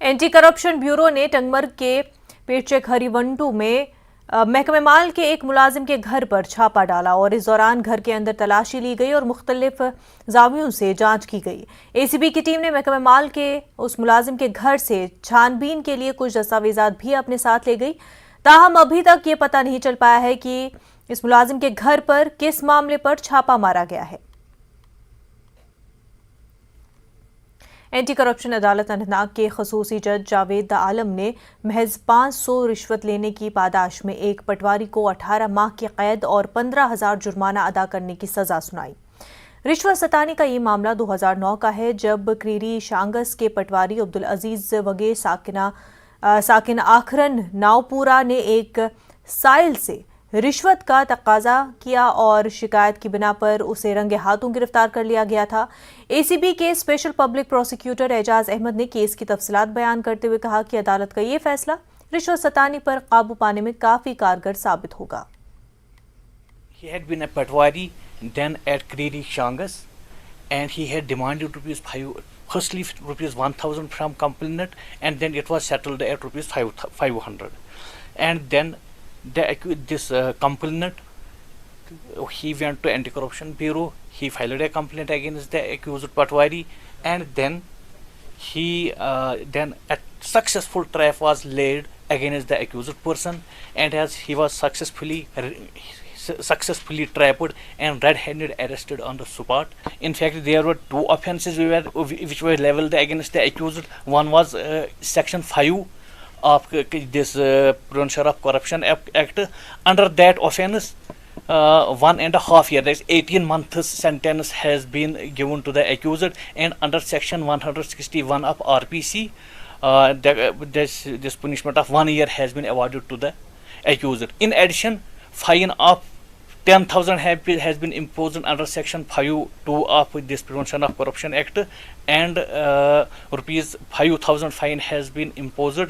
Anti corruption bureau ने टंगमर्ग के पेटचेक हरिवंटू में महकमे माल के एक मुलाजिम के घर पर छापा डाला और इस दौरान घर के अंदर तलाशी ली गई और मुख्तलिफ जावियों से जांच की गई। एसीबी की टीम ने महकमे माल के उस मुलाजिम के घर से छानबीन के लिए कुछ दस्तावेजात भी अपने साथ ले गई। ताहम अभी तक ये पता नहीं चल पाया है कि इस मुलाजिम के घर पर किस मामले पर छापा मारा गया है। एंटी करप्शन अदालत अनंतनाग के खसूसी जज जावेद आलम ने महज 500 रिश्वत लेने की पादाश में एक पटवारी को 18 माह की कैद और 15,000 जुर्माना अदा करने की सजा सुनाई। रिश्वत सतानी का ये मामला 2009 का है, जब क्रीरी शांगस के पटवारी अब्दुल अजीज वगे साकिन आखरन नावपुरा ने एक साइल से रिश्वत का तकाजा किया और शिकायत की बिना पर उसे रंगे हाथों गिरफ्तार कर लिया गया था। एसीबी के special public prosecutor Ejaz Ahmed ने केस की तफसीलात बयान करते हुए कहा कि अदालत का ये फैसला रिश्वत सतानी पर काबू पाने में काफी कारगर साबित होगा। He had been a patwari then at Kriri Shangas and he had demanded firstly rupees 1,000 from complainant and then it was settled at rupees 500 and then this complainant, he went to anti-corruption bureau, he filed a complaint against the accused patwari and then he then a successful trap was laid against the accused person, and as he was successfully trapped and red-handed arrested on the spot. In fact, there were two offences which were leveled against the accused. One was section 5 of this Prevention of Corruption Act. Under that offence, 1.5 years, that is 18 months sentence has been given to the accused, and under section 161 of RPC, this punishment of 1 year has been awarded to the accused. In addition, fine of 10,000 has been imposed under section 5(2) of this Prevention of Corruption Act, and rupees 5,000 fine has been imposed.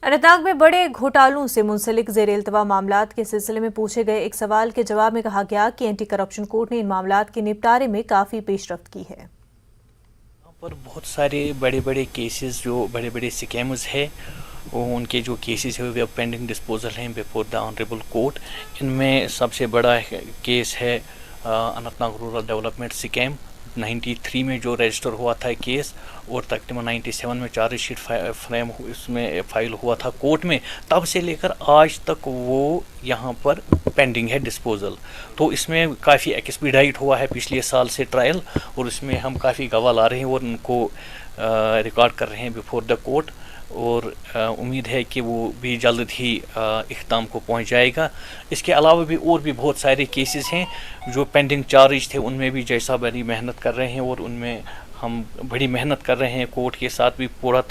Anantnag में बड़े घोटालों से मुंसलिक ज़ेर इल्तवा मामलात के सिलसिले में पूछे गए एक सवाल के जवाब में कहा गया कि एंटी करप्शन कोर्ट ने इन मामलात के निपटारे में काफ़ी पेशरफ्त की है। यहाँ पर बहुत सारे बड़े बड़े केसेस, जो बड़े बड़े स्कैम्स है, उनके जो केसेस है वे पेंडिंग डिस्पोजल हैं बिफोर द ऑनरेबल कोर्ट। इनमें सबसे बड़ा केस है अनंतनाग रूरल डेवलपमेंट स्कैम 93 में जो रजिस्टर हुआ था केस, और तकरीबन 97 में चार्जशीट फ्रेम इसमें फाइल हुआ था कोर्ट में। तब से लेकर आज तक वो यहाँ पर पेंडिंग है डिस्पोजल। तो इसमें काफ़ी एक्सपीडाइट हुआ है पिछले साल से ट्रायल, और इसमें हम काफ़ी गवाह ला रहे हैं और उनको रिकॉर्ड कर रहे हैं बिफोर द कोर्ट, और उम्मीद है कि वो भी जल्द ही इख्ताम को पहुंच जाएगा। इसके अलावा भी और भी बहुत सारे केसेस हैं जो पेंडिंग चार्ज थे, उनमें भी जैसा बड़ी मेहनत कर रहे हैं और उनमें हम बड़ी मेहनत कर रहे हैं। कोर्ट के साथ भी पूरा